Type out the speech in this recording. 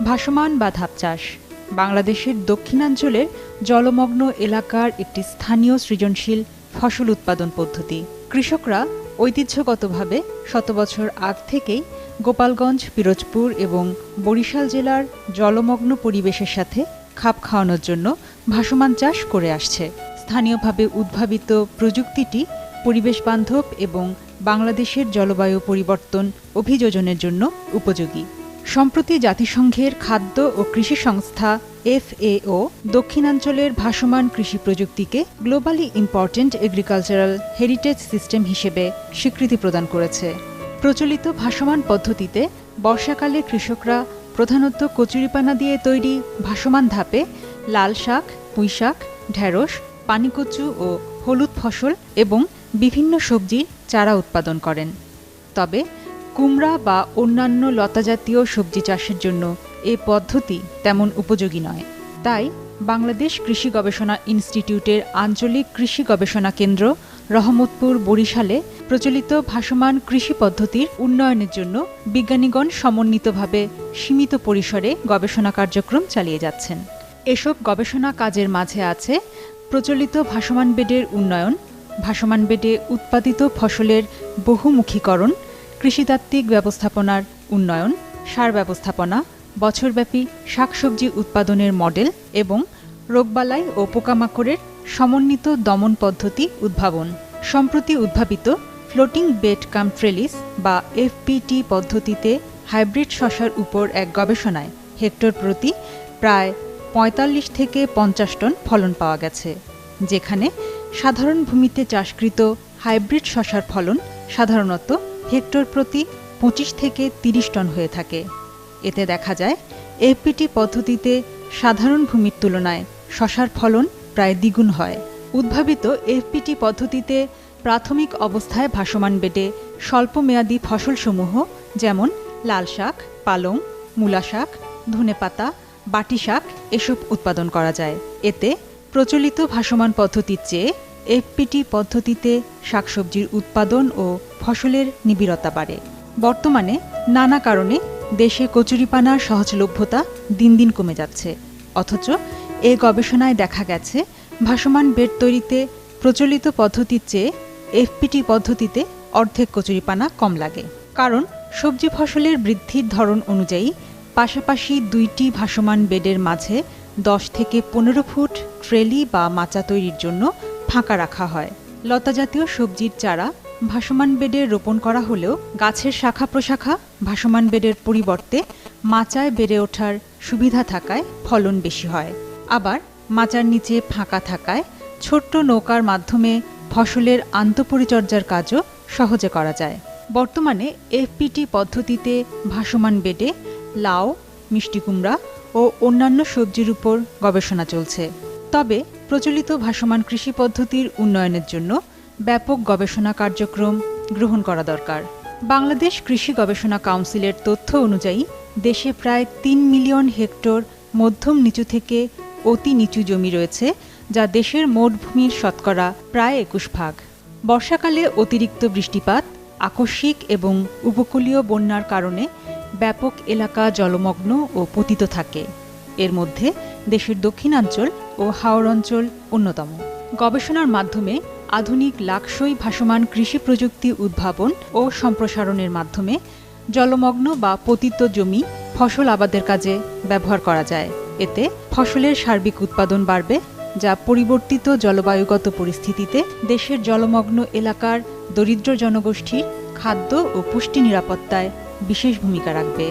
ভাসমান বা ধাপ চাষ বাংলাদেশের দক্ষিণাঞ্চলের জলমগ্ন এলাকার একটি স্থানীয় সৃজনশীল ফসল উৎপাদন পদ্ধতি। কৃষকরা ঐতিহ্যগতভাবে শত বছর আগ থেকেই গোপালগঞ্জ, পিরোজপুর এবং বরিশাল জেলার জলমগ্ন পরিবেশের সাথে খাপ খাওয়ানোর জন্য ভাসমান চাষ করে আসছে। স্থানীয়ভাবে উদ্ভাবিত প্রযুক্তিটি পরিবেশ বান্ধব এবং বাংলাদেশের জলবায়ু পরিবর্তন অভিযোজনের জন্য উপযোগী। সম্প্রতি জাতিসংঘের খাদ্য ও কৃষি সংস্থা FAO দক্ষিণাঞ্চলের ভাসমান কৃষি প্রযুক্তিকে globally important agricultural heritage system হিসেবে স্বীকৃতি প্রদান করেছে। প্রচলিত ভাসমান পদ্ধতিতে বর্ষাকালে কৃষকরা প্রধানত কচুরিপানা দিয়ে তৈরি ভাসমান ধাপে লাল শাক, পুঁইশাক, ঢেঁড়স, পানিকচু ও হলুদ ফসল এবং বিভিন্ন সবজির চারা উৎপাদন করেন। তবে কুমড়া বা অন্যান্য লতাজাতীয় সবজি চাষের জন্য এ পদ্ধতি তেমন উপযোগী নয়। তাই বাংলাদেশ কৃষি গবেষণা ইনস্টিটিউটের আঞ্চলিক কৃষি গবেষণা কেন্দ্র রহমতপুর, বরিশালে প্রচলিত ভাসমান কৃষি পদ্ধতির উন্নয়নের জন্য বিজ্ঞানীগণ সমন্বিতভাবে সীমিত পরিসরে গবেষণা কার্যক্রম চালিয়ে যাচ্ছেন। এসব গবেষণা কাজের মাঝে আছে প্রচলিত ভাসমান বেডের উন্নয়ন, ভাসমান বেডে উৎপাদিত ফসলের বহুমুখীকরণ, কৃষিতাত্ত্বিক ব্যবস্থাপনার উন্নয়ন, সার ব্যবস্থাপনা, বছরব্যাপী শাকসবজি উৎপাদনের মডেল এবং রোগবালাই ও পোকামাকড়ের সমন্বিত দমন পদ্ধতি উদ্ভাবন। সম্প্রতি উদ্ভাবিত ফ্লোটিং বেড কাম ট্রেলিস বা FBT পদ্ধতিতে হাইব্রিড শসার উপর এক গবেষণায় হেক্টর প্রতি প্রায় ৪৫ থেকে ৫০ টন ফলন পাওয়া গেছে, যেখানে সাধারণ ভূমিতে চাষকৃত হাইব্রিড শসার ফলন সাধারণত হেক্টর প্রতি ২৫ থেকে ৩০ টন হয়ে থাকে। এতে দেখা যায় FBT পদ্ধতিতে সাধারণ ভূমির তুলনায় শসার ফলন প্রায় দ্বিগুণ হয়। উদ্ভাবিত FBT পদ্ধতিতে প্রাথমিক অবস্থায় ভাসমান বেডে স্বল্পমেয়াদী ফসলসমূহ যেমন লাল শাক, পালং, মূলা শাক, ধনেপাতা, বাটি শাক এসব উৎপাদন করা যায়। এতে প্রচলিত ভাসমান পদ্ধতির চেয়ে FBT পদ্ধতিতে শাকসবজির উৎপাদন ও ফসলের নিবিড়তা বাড়ে। বর্তমানে নানা কারণে দেশে কচুরিপানার সহজলভ্যতা দিন দিন কমে যাচ্ছে, অথচ এ গবেষণায় দেখা গেছে ভাসমান বেড তৈরিতে প্রচলিত পদ্ধতির চেয়ে FBT পদ্ধতিতে অর্ধেক কচুরিপানা কম লাগে। কারণ সবজি ফসলের বৃদ্ধির ধরন অনুযায়ী পাশাপাশি দুইটি ভাসমান বেডের মাঝে ১০ থেকে ১৫ ফুট ট্রেলি বা মাচা তৈরির জন্য ফাঁকা রাখা হয়। লতাজাতীয় সবজির চারা ভাসমান বেডে রোপণ করা হলেও গাছের শাখা প্রশাখা ভাসমান বেডের পরিবর্তে মাচায় বেড়ে ওঠার সুবিধা থাকায় ফলন বেশি হয়। আবার মাচার নিচে ফাঁকা থাকায় ছোট্ট নৌকার মাধ্যমে ফসলের আন্তঃপরিচর্যার কাজও সহজে করা যায়। বর্তমানে FBT পদ্ধতিতে ভাসমান বেডে লাউ, মিষ্টি কুমড়া ও অন্যান্য সবজির উপর গবেষণা চলছে। তবে প্রচলিত ভাসমান কৃষি পদ্ধতির উন্নয়নের জন্য ব্যাপক গবেষণা কার্যক্রম গ্রহণ করা দরকার। বাংলাদেশ কৃষি গবেষণা কাউন্সিলের তথ্য অনুযায়ী দেশে প্রায় ৩ মিলিয়ন হেক্টর মধ্যম নিচু থেকে অতি নিচু জমি রয়েছে, যা দেশের মোট ভূমির শতকরা প্রায় ২১%। বর্ষাকালে অতিরিক্ত বৃষ্টিপাত, আকস্মিক এবং উপকূলীয় বন্যার কারণে ব্যাপক এলাকা জলমগ্ন ও পতিত থাকে। এর মধ্যে দেশের দক্ষিণাঞ্চল ও হাওর অঞ্চল অন্যতম। গবেষণার মাধ্যমে আধুনিক লাকসই ভাসমান কৃষি প্রযুক্তি উদ্ভাবন ও সম্প্রসারণের মাধ্যমে জলমগ্ন বা পতিত জমি ফসল আবাদের কাজে ব্যবহার করা যায়। এতে ফসলের সার্বিক উৎপাদন বাড়বে, যা পরিবর্তিত জলবায়ুগত পরিস্থিতিতে দেশের জলমগ্ন এলাকার দরিদ্র জনগোষ্ঠীর খাদ্য ও পুষ্টি নিরাপত্তায় বিশেষ ভূমিকা রাখবে।